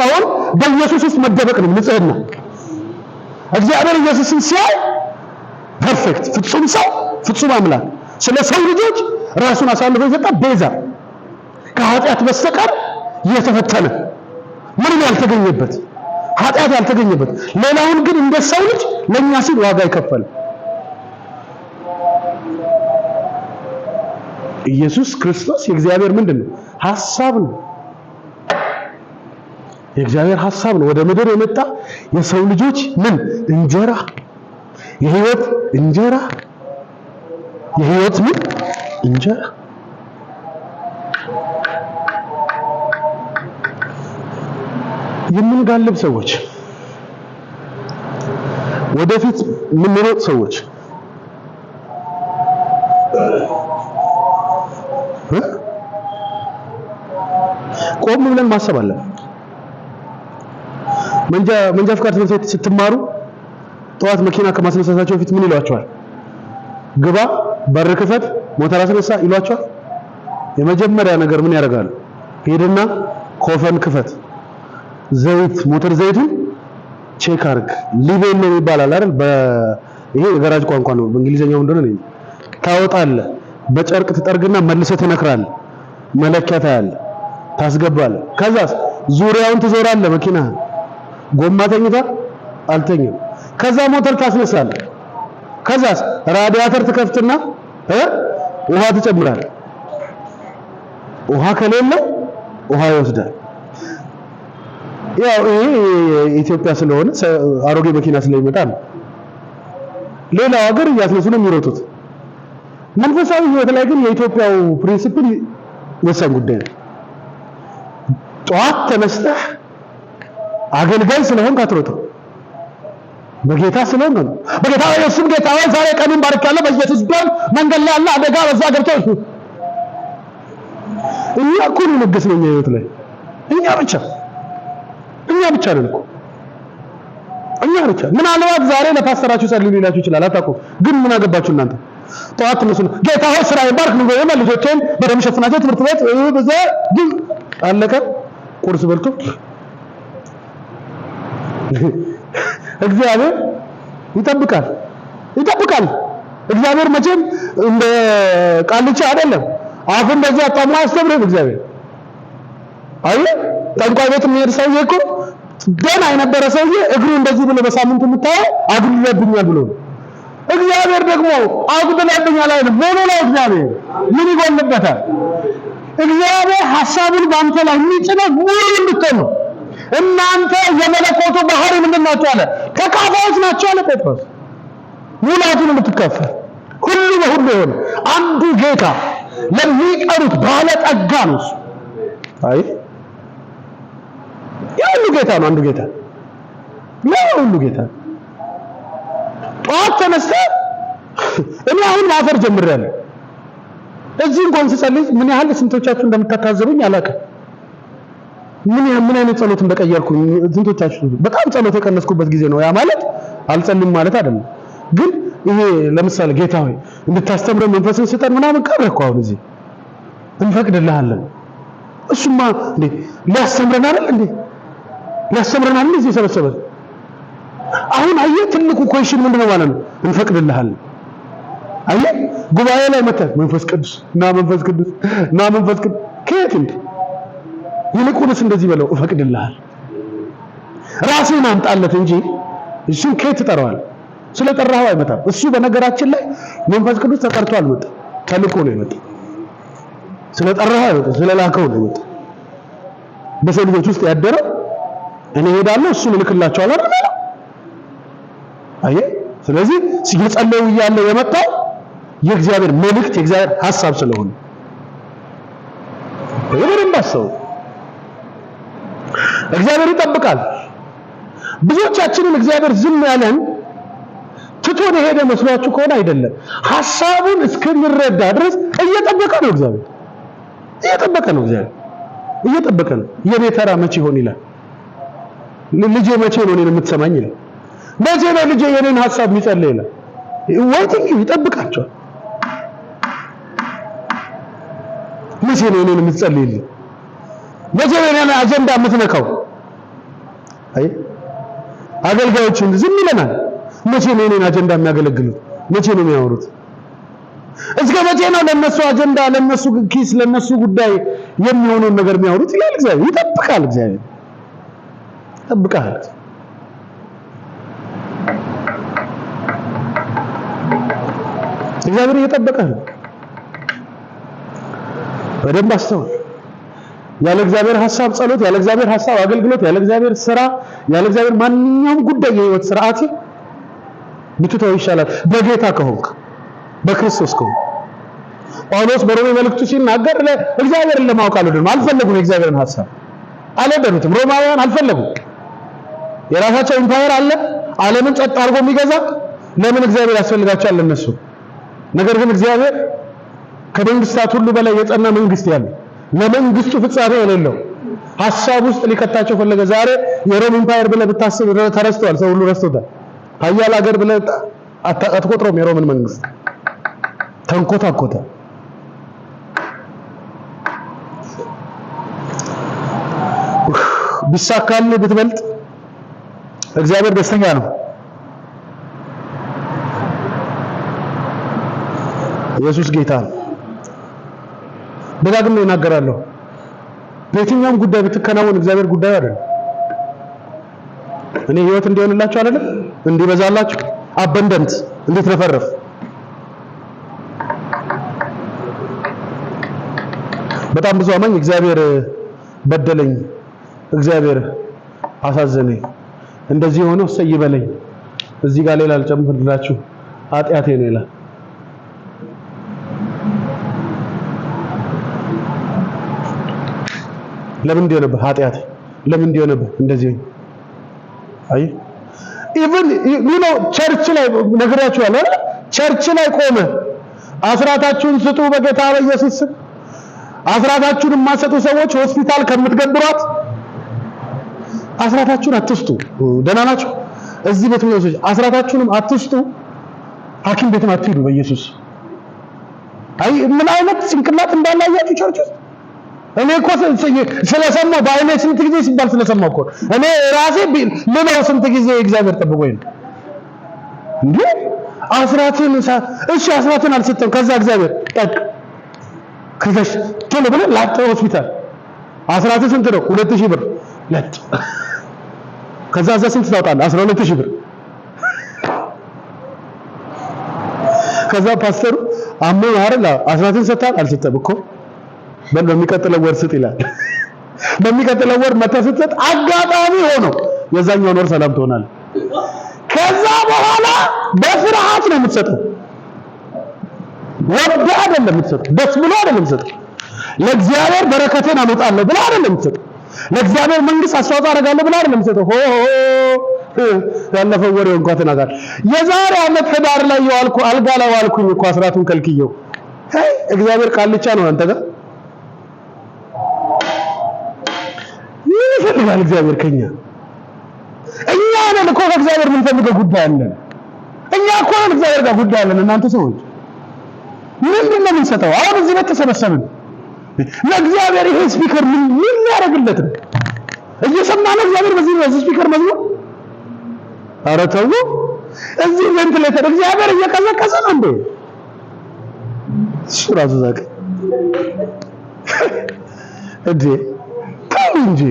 [SPEAKER 1] አሁን በኢየሱስ ውስጥ መደበቅ ነው ንጽህና። እግዚአብሔር ኢየሱስን ሲያይ ፐርፌክት ፍጹም ሰው ፍጹም አምላክ ስለ ሰው ልጆች ራሱን አሳልፎ የሰጠ ቤዛ ከኃጢአት በስተቀር የተፈተነ ምንም ያልተገኘበት ኃጢአት ያልተገኘበት፣ ሌላውን ግን እንደ ሰው ልጅ ለኛ ሲል ዋጋ ይከፈል። ኢየሱስ ክርስቶስ የእግዚአብሔር ምንድነው? ሐሳብ ነው። የእግዚአብሔር ሐሳብ ነው። ወደ ምድር የመጣ የሰው ልጆች ምን እንጀራ፣ የህይወት እንጀራ፣ የህይወት ምን እንጀራ። የምንጋልብ ሰዎች፣ ወደፊት የምንሮጥ ሰዎች ቆም ብለን ማሰብ አለን። መንጃ ፍቃድ ትምህርት ቤት ስትማሩ ጠዋት መኪና ከማስነሳታቸው በፊት ምን ይሏቸዋል? ግባ፣ በር ክፈት፣ ሞተር አስነሳ ይሏቸዋል። የመጀመሪያ ነገር ምን ያደርጋሉ? ሄድና ኮፈን ክፈት፣ ዘይት ሞተር ዘይቱን ቼክ አድርግ። ሊቤል ነው ይባላል አይደል? ይሄ የጋራጅ ቋንቋ ነው። በእንግሊዘኛው እንደሆነ ነው። ታወጣለህ፣ በጨርቅ ትጠርግና መልሰህ ትነክራለህ። መለኪያ ታያለህ፣ ታስገባለህ። ከዛስ ዙሪያውን ትዞራለህ። መኪና ጎማ ተኝታ አልተኛም። ከዛ ሞተር ታስነሳለህ። ከዛስ ራዲያተር ትከፍትና ውሃ ትጨምራለህ። ውሃ ከሌለ ውሃ ይወስዳል። ያው ይሄ ኢትዮጵያ ስለሆነ አሮጌ መኪና ስለሚመጣ ነው። ሌላው ሀገር እያስነሱ ነው የሚሮጡት። መንፈሳዊ ህይወት ላይ ግን የኢትዮጵያው ፕሪንሲፕል ወሳኝ ጉዳይ ነው። ጠዋት ተነስተህ አገልጋይ ስለሆንክ አትሮጥም። በጌታ ስለሆንክ ነው። በጌታ ኢየሱስ ጌታ ሆይ ዛሬ ቀኑን ባርካለሁ በኢየሱስ ደም መንገድ ላይ ያለ አደጋ በዛ ገብቶ እኛ እኮ ነው ንግስ ነው ህይወት ላይ እኛ ብቻ ነን እኮ እኛ ብቻ። ምናልባት ዛሬ ለፓስተራችሁ ጸልዩ ሊላችሁ ይችላል፣ አታውቁም። ግን ምን አገባችሁ እናንተ? ጠዋት ተነሱ፣ ጌታ ሆይ ስራ ይባርክ ነው ወይም ልጆቼን በደም ሸፍናቸው ትምህርት ቤት በዛ ግን አለቀ። ቁርስ በልቶ እግዚአብሔር ይጠብቃል። እግዚአብሔር መቼም እንደ ቃልቻ አይደለም። አፉ እንደዚህ አጣሙ አስተምረን እግዚአብሔር ጠንቋይ ቤት የሚሄድ ሰውዬ እኮ ደህና የነበረ ሰውዬ እግሩ እንደዚህ ብሎ በሳምንቱ የምታየው አጉድለብኛል ብሎ ነው። እግዚአብሔር ደግሞ አጉድለብኛል አይደለም ሞኖ ነው። እግዚአብሔር ምን ይጎልበታል? እግዚአብሔር ሐሳቡን ባንተ ላይ የሚጭነው ሙሉ እንድትሆን ነው። እናንተ የመለኮቱ ባህሪ ምንድን ናቸው አለ? ተካፋዮች ናቸው አለ ጴጥሮስ። ሙላቱን የምትካፈል ሁሉ በሁሉ የሆነ አንዱ ጌታ ለሚቀሩት ባለጠጋ ነው። ሁሉ ጌታ ነው። አንዱ ጌታ ሁሉ ጌታ። ጠዋት ተነስተህ እኔ አሁን ማፈር ጀምሬያለሁ። እዚህ እንኳን ስጸልይ ምን ያህል ስንቶቻችሁ እንደምታታዘቡኝ አላውቅም። ምን አይነት ጸሎት እንደቀየርኩኝ ስንቶቻችሁ በጣም ጸሎት የቀነስኩበት ጊዜ ነው። ያ ማለት አልጸልም ማለት አይደለም። ግን ይሄ ለምሳሌ ጌታ ሆይ እንድታስተምረን መንፈስን ስጠን ምናምን ቀረኩ። አሁን እዚህ እንፈቅድልሃለን። እሱማ እንዴ ሊያስተምረን አይደል እንዴ? ሊያስተምረን አይደል እዚህ ሰበሰበን። አሁን አየህ ትልቁ ኮሽን ምንድነው ማለት ነው? እንፈቅድልሃለን። አየህ ጉባኤ ላይ መተህ መንፈስ ቅዱስ ና መንፈስ ቅዱስ ና መንፈስ ቅዱስ ከየት እንዴ? ይልቁንስ እንደዚህ በለው እፈቅድልሃል። ራስህን አምጣለት እንጂ እሱን ከየት ትጠራዋለህ? ስለጠራኸው አይመጣም። እሱ በነገራችን ላይ መንፈስ ቅዱስ ተጠርቶ አልመጣም፣ ተልኮ ነው የመጣው። ስለጠራኸው አይመጣም፣ ስለላከው ነው የመጣው። በሰው ልጆች ውስጥ ያደረው እኔ ሄዳለሁ እሱን እልክላቸዋለሁ አይደል? አየህ፣ ስለዚህ ሲጸለዩ እያለ የመጣው የእግዚአብሔር መልእክት የእግዚአብሔር ሐሳብ ስለሆነ በደንብ አስቡ። እግዚአብሔር ይጠብቃል። ብዙዎቻችንን እግዚአብሔር ዝም ያለን ትቶን የሄደ መስሏችሁ ከሆነ አይደለም። ሐሳቡን እስክንረዳ ድረስ እየጠበቀ ነው እግዚአብሔር። እየጠበቀ ነው እግዚአብሔር። እየጠበቀ ነው። የኔ ተራ መቼ ይሆን ይላል። ልጄ መቼ ነው እኔን የምትሰማኝ ይላል። መቼ ነው ልጄ የኔን ሐሳብ የሚጸልይ ይላል። ወይቲንግ ይጠብቃቸዋል። መቼ ነው እኔን የምትጸልይልኝ? መቼ ነው እኔን አጀንዳ የምትነካው? አይ አገልጋዮችን ዝም ይለናል። መቼ ነው እኔን አጀንዳ የሚያገለግሉት? መቼ ነው የሚያወሩት? እስከ መቼ ነው ለነሱ አጀንዳ፣ ለነሱ ኪስ፣ ለነሱ ጉዳይ የሚሆነውን ነገር የሚያወሩት ይላል እግዚአብሔር። ይጠብቃል እግዚአብሔር። ይጠብቃል። እግዚአብሔር እየጠበቀ ነው። በደንብ አስተውል። ያለ እግዚአብሔር ሐሳብ ጸሎት፣ ያለ እግዚአብሔር ሐሳብ አገልግሎት፣ ያለ እግዚአብሔር ስራ፣ ያለ እግዚአብሔር ማንኛውም ጉዳይ የህይወት ስርዓት ብትተው ይሻላል። በጌታ ከሆንክ በክርስቶስ ከሆንክ። ጳውሎስ በሮሜ መልእክቱ ሲናገር እግዚአብሔርን ለማወቅ አልፈለጉም። የእግዚአብሔርን ሐሳብ አልወደዱትም። ሮማውያን አልፈለጉም። የራሳቸው ኢምፓየር አለ፣ ዓለምን ጸጥ አድርጎ የሚገዛ። ለምን እግዚአብሔር ያስፈልጋቸዋል ለነሱ? ነገር ግን እግዚአብሔር ከመንግስታት ሁሉ በላይ የጸና መንግስት ያለው ለመንግስቱ ፍጻሜ የሌለው ሐሳብ ውስጥ ሊከታቸው ፈለገ። ዛሬ የሮም ኢምፓየር ብለህ ብታስብ ተረስተዋል። ሰው ሁሉ ረስቶታል። ኃያል ሀገር ብለህ አትቆጥረውም። የሮምን መንግስት ተንኮታኮተ። ቢሳካልህ ብትበልጥ እግዚአብሔር ደስተኛ ነው። ኢየሱስ ጌታ ነው። ደጋግሜ እናገራለሁ። በየትኛውም ጉዳይ ብትከናወን እግዚአብሔር ጉዳዩ አይደለም። እኔ ህይወት እንዲሆንላችሁ አይደለም እንዲበዛላችሁ አበንደንት እንድትረፈረፍ በጣም ብዙ አማኝ እግዚአብሔር በደለኝ፣ እግዚአብሔር አሳዘነኝ፣ እንደዚህ ሆኖ እሰይ ይበለኝ፣ እዚህ ጋር ሌላ አልጨምርላችሁ ኃጢአቴ ነው ይላል። ለምን እንዲሆነብህ ኃጢአት ለምን እንዲሆነብህ እንደዚህ አይ ኢቭን ቸርች ላይ ነግራችኋለሁ አይደል? ቸርች ላይ ቆመ አስራታችሁን ስጡ በጌታ በኢየሱስ ስም። አስራታችሁን የማሰጡ ሰዎች ሆስፒታል ከምትገብሯት አስራታችሁን አትስጡ። ደህና ናችሁ? እዚህ ቤት ነው ሰዎች አስራታችሁንም አትስጡ። ሐኪም ቤትም አትሄዱ በኢየሱስ። አይ ምን አይነት ጭንቅላት እንዳላያችሁ ቸርች ውስጥ እኔ እኮ ስለሰማሁ በአይኔ ስንት ጊዜ ሲባል ስለሰማሁ እኮ እኔ ራሴ ልለው ስንት ጊዜ እግዚአብሔር ጠብቆኝ ነው እንዴ? አስራትን እሺ አስራትን አልሰጠም። ከዛ እግዚአብሔር ጠቅ ከዛሽ ቶሎ ብለህ ላጥ ሆስፒታል አስራት ስንት ነው? 2000 ብር ለጥ። ከዛ እዛ ስንት ታውጣለህ? 12000 ብር። ከዛ ፓስተሩ አመን አይደል አስራትን ሰጥታል አልሰጠም እኮ በሚቀጥለው ወር ስጥ ይላል። በሚቀጥለው ወር መተህ ስትሰጥ አጋጣሚ ሆኖ የዛኛውን ወር ሰላም ትሆናለህ። ከዛ በኋላ በፍርሃት ነው የምትሰጠው። ወደ አይደለም የምትሰጠው፣ ደስ ብሎ አይደለም የምትሰጠው። ለእግዚአብሔር በረከቴን አመጣለሁ ብለህ አይደለም የምትሰጠው። ለእግዚአብሔር መንግስት አስተዋጽኦ አደርጋለሁ ብለህ አይደለም የምትሰጠው። ሆ ያለፈው ወሬው እንኳን ተናጋር የዛሬ ዓመት ህዳር ላይ የዋልኩ አልጋ ላይ ዋልኩኝ እኮ አስራቱን ከልክየው እግዚአብሔር ቃልቻ ነው አንተ ጋር ምን ይፈልጋል እግዚአብሔር ከኛ እኛ ነን እኮ ከእግዚአብሔር ምን ፈልገው ጉዳይ አለን እኛ እኮ ነን እግዚአብሔር ጋር ጉዳይ አለን እናንተ ሰዎች ምንድን ነው የምንሰጠው አሁን እዚህ በተሰበሰብን ለእግዚአብሔር ይሄ ስፒከር ምን ያደርግለት ነው እየሰማን እግዚአብሔር በዚህ ስፒከር መዝሙር ኧረ ተው እዚህ ቬንቲሌተር እግዚአብሔር እየቀዘቀዘ ነው እንዴ ሱራዙ ዘቅ እንዴ ተው እንጂ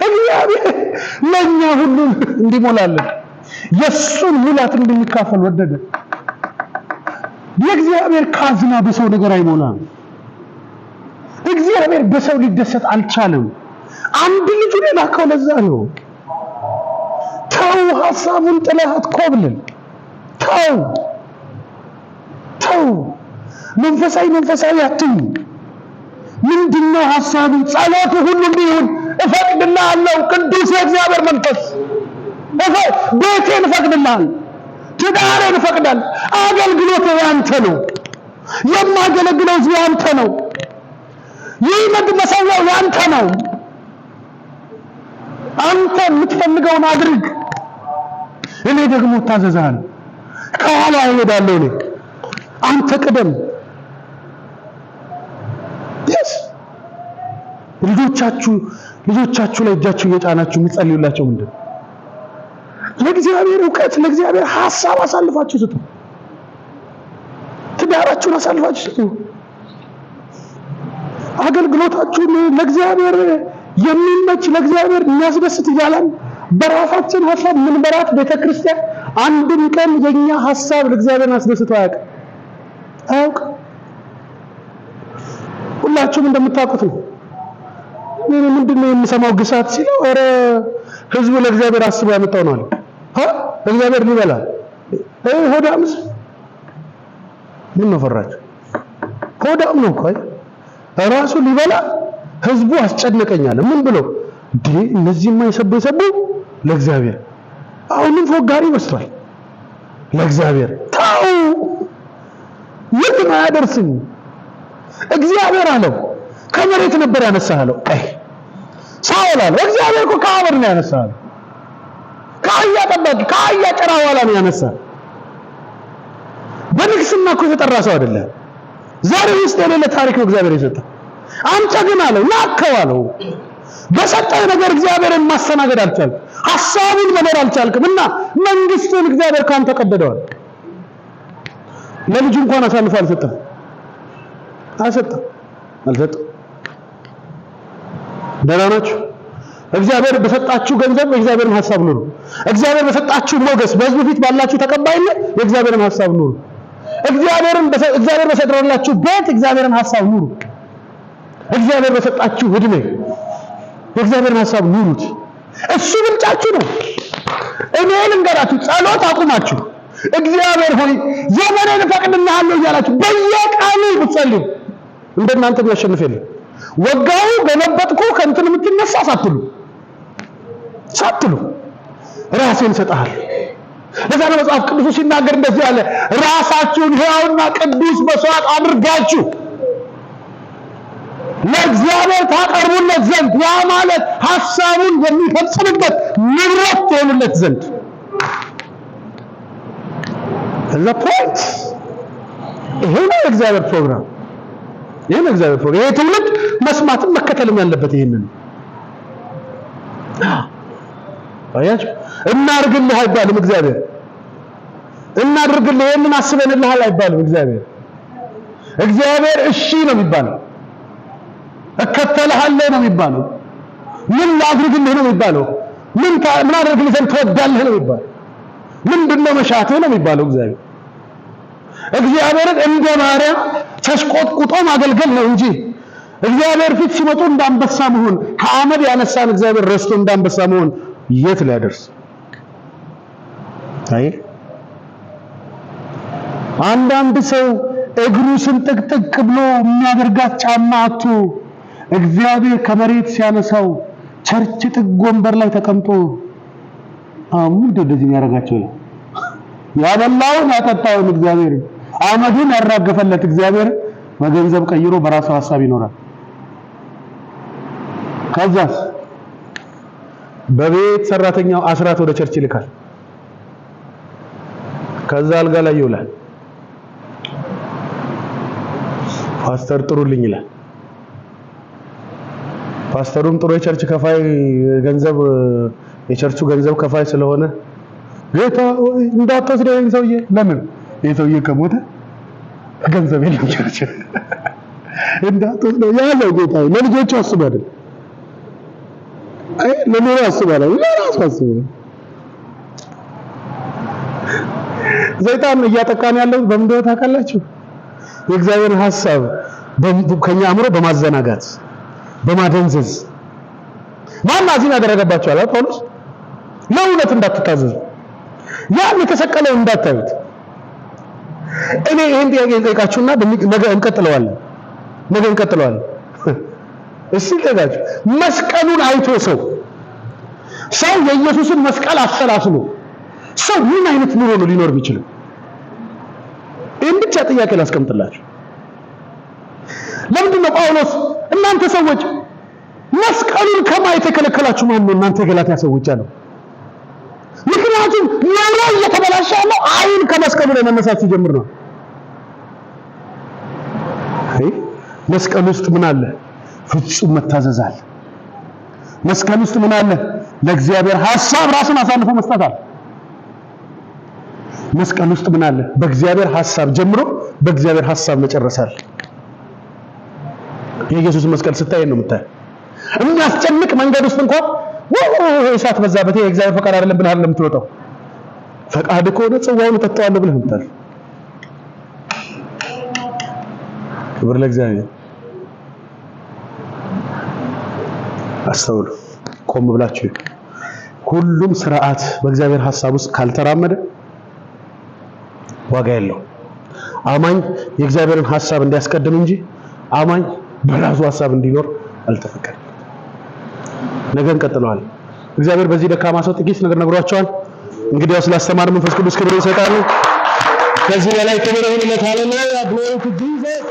[SPEAKER 1] እግዚአብሔር ለኛ ሁሉ እንዲሞላልን የሱን ሙላት እንድንካፈል ወደደ የእግዚአብሔር ካዝና በሰው ነገር አይሞላም እግዚአብሔር በሰው ሊደሰት አልቻለም አንድ ልጁን የላከው ለዛ ነው ተው ሐሳቡን ጥለሃት ኮብልን ተው መንፈሳዊ አትሁን ምንድነው ሐሳቡ ጸሎቱ ሁሉ እንዲሆን እፈቅድልሃለሁ ቅዱስ የእግዚአብሔር መንፈስ ቤቴን እፈቅድልሃለሁ ትዳሬን እፈቅዳለሁ አገልግሎት ያንተ ነው የማገለግለው እዚህ ያንተ ነው ይህ መሰዋው ያንተ ነው አንተ የምትፈልገውን አድርግ እኔ ደግሞ ታዘዛለሁ ከኋላ እሄዳለሁ እኔ አንተ ቅደም ልጆቻችሁ ላይ እጃችሁ እየጫናችሁ የምትጸልዩላቸው ምንድን ለእግዚአብሔር ዕውቀት ለእግዚአብሔር ሐሳብ አሳልፋችሁ ስጡ ትዳራችሁን አሳልፋችሁ ስጡ አገልግሎታችሁን ለእግዚአብሔር የሚመች ለእግዚአብሔር የሚያስደስት ይያላል በራሳችን ሐሳብ ምን በራት ቤተክርስቲያን አንድም ቀን የኛ ሐሳብ ለእግዚአብሔር አስደስቶ አያውቅ ሁላችሁም እንደምታውቁት ነው ምንድነው የምሰማው ግሳት ሲለው ኧረ ህዝቡ ለእግዚአብሔር አስቦ ያመጣው ነው እግዚአብሔር ሊበላ ሆዳምስ ምን ነው ፈራችሁ ሆዳም ነው ቆይ ራሱ ሊበላ ህዝቡ አስጨነቀኛል ምን ብሎ እነዚህማ የሰበሰቡ ለእግዚአብሔር አሁንም ፎጋሪ ወስቷል ለእግዚአብሔር ታው የትም አያደርስም እግዚአብሔር አለው ከመሬት ነበር ያነሳለው ሳውል አለው እግዚአብሔር እኮ ከአፈር ነው ያነሳለው ከአህያ ጠባቂ ከአህያ ጭራ ኋላ ነው ያነሳው በንግስና እኮ የተጠራ ሰው አይደለም ዛሬ ውስጥ የሌለ ታሪክ ነው እግዚአብሔር የሰጠው አንተ ግን አለው ናከዋለው በሰጠው ነገር እግዚአብሔርን ማስተናገድ አልቻልክም ሐሳቡን መኖር አልቻልክም እና መንግስቱን እግዚአብሔር ካንተ ቀደደዋል ለልጁ እንኳን አሳልፎ አልሰጠም ደራናችሁ እግዚአብሔር በሰጣችሁ ገንዘብ የእግዚአብሔርን ሐሳብ ኑሩ እግዚአብሔር በሰጣችሁ ሞገስ በህዝብ ፊት ባላችሁ ተቀባይነት የእግዚአብሔርን ሐሳብ ኑሩ እግዚአብሔር በሰጠላችሁ ቤት እግዚአብሔርን ሐሳብ ኑሩ እግዚአብሔር በሰጣችሁ እድሜ የእግዚአብሔርን ሐሳብ ኑሩት እሱ ብልጫችሁ ነው እኔ ልንገራችሁ ጸሎት አቁማችሁ እግዚአብሔር ሆይ ዘመኔን እፈቅድልሃለሁ እያላችሁ በየቀኑ ብትጸልዩ እንደናንተ ቢያሸንፍ የለም ወጋው በለበጥኩ ከእንትን የምትነሳ ሳትሉ ራሴን እሰጥሃለሁ ለዛ ነው መጽሐፍ ቅዱስ ሲናገር እንደዚህ ያለ ራሳችሁን ሕያውና ቅዱስ መስዋዕት አድርጋችሁ ለእግዚአብሔር ታቀርቡለት ዘንድ ያ ማለት ሐሳቡን የሚፈጽምበት ንብረት ትሆኑለት ዘንድ ለፖይንት ይሄ ነው የእግዚአብሔር ፕሮግራም ይሄ ትውልድ መስማትም መከተልም ያለበት ይሄንን አያችሁ እናርግልህ አይባልም እግዚአብሔር እናድርግልህ ይሄንን አስበንልሃል አይባልም እግዚአብሔር እሺ ነው የሚባለው እከተልሃለሁ ነው የሚባለው ምን ላድርግልህ ነው የሚባለው ምን አድርግልህ ዘንድ ትወዳለህ ነው የሚባለው ምንድነው መሻትህ ነው የሚባለው እግዚአብሔርን እንደ ማርያም ተሽቆጥቁጦ ማገልገል ነው እንጂ እግዚአብሔር ፊት ሲመጡ እንዳንበሳ መሆን ከአመድ ያነሳን እግዚአብሔር ረስቶ እንዳንበሳ መሆን የት ሊያደርስ አንዳንድ ሰው እግሩ ስንጥቅጥቅ ብሎ የሚያደርጋት ጫማ አጥቶ እግዚአብሔር ከመሬት ሲያነሳው ቸርች ጥግ ወንበር ላይ ተቀምጦ እንደዚህ ያረጋቸው ነው ያበላውን ያጠጣውን እግዚአብሔር አመዱን ያራገፈለት እግዚአብሔር በገንዘብ ቀይሮ በራሱ ሐሳብ ይኖራል። ከዛስ በቤት ሰራተኛው አስራት ወደ ቸርች ይልካል። ከዛ አልጋ ላይ ይውላል። ፓስተር ጥሩልኝ ይላል። ፓስተሩም ጥሩ የቸርች ከፋይ ገንዘብ የቸርቹ ገንዘብ ከፋይ ስለሆነ ጌታ እንዳትወስደው ይሄን ሰውዬ ለምን የሰውዬ ከሞተ ገንዘብ የለም ቸርች እንዳትወስደው ያለው ጌታ ለልጆቹ አስቡ አይደል ለምን አስባለ ለራሱ አስቡ። ዘይጣን እያጠቃን ያለው በምንድነው ታውቃላችሁ? የእግዚአብሔር ሐሳብ ከኛ አእምሮ በማዘናጋት በማደንዘዝ ማን አዚም ያደረገባቸው አለ ጳውሎስ ለእውነት እንዳትታዘዙ ያን የተሰቀለው እንዳታዩት። እኔ ይሄን ጥያቄ ጠይቃችሁና ነገ እንቀጥለዋለን። እሺ ተጋጭ መስቀሉን አይቶ ሰው የኢየሱስን መስቀል አሰላስሎ ሰው ምን አይነት ኑሮ ነው ሊኖር የሚችለው? ይህን ብቻ ጥያቄ ላስቀምጥላችሁ። ለምንድን ነው ጳውሎስ እናንተ ሰዎች መስቀሉን ከማየት የከለከላችሁ ማን ነው? እናንተ ገላትያ ሰዎች አለው። ምክንያቱም ኑሮ እየተበላሸ ያለው አይን ከመስቀሉ ላይ መነሳት ሲጀምር ነው። መስቀል ውስጥ ምን አለ? ፍጹም መታዘዝ አለ። መስቀል ውስጥ ምን አለ? ለእግዚአብሔር ሐሳብ ራስን አሳልፎ መስጠት አለ። መስቀል ውስጥ ምን አለ? በእግዚአብሔር ሐሳብ ጀምሮ በእግዚአብሔር ሐሳብ መጨረስ አለ። የኢየሱስ መስቀል ስታይ ነው የምታየው። የሚያስጨንቅ መንገድ ውስጥ እንኳን እሳት በዛበት የእግዚአብሔር ፈቃድ አይደለም ብለህ አይደለም የምትወጣው። ፈቃድ ከሆነ ጽዋውን ተጠጣዋለህ ብለህ የምታልፍ። ክብር ለእግዚአብሔር። አስተውሉ። ቆም ብላችሁ ሁሉም ስርዓት በእግዚአብሔር ሐሳብ ውስጥ ካልተራመደ ዋጋ የለው። አማኝ የእግዚአብሔርን ሐሳብ እንዲያስቀድም እንጂ አማኝ በራሱ ሐሳብ እንዲኖር አልተፈቀደም። ነገ እንቀጥለዋለን። እግዚአብሔር በዚህ ደካማ ሰው ጥቂት ነገር ነግሯቸዋል። እንግዲያው ስላስተማር መንፈስ ቅዱስ ክብር ይሰጣሉ። ከዚህ በላይ ክብር ይሁንለት። ሃሌሉያ ግሎሪ ቱ ጂሰስ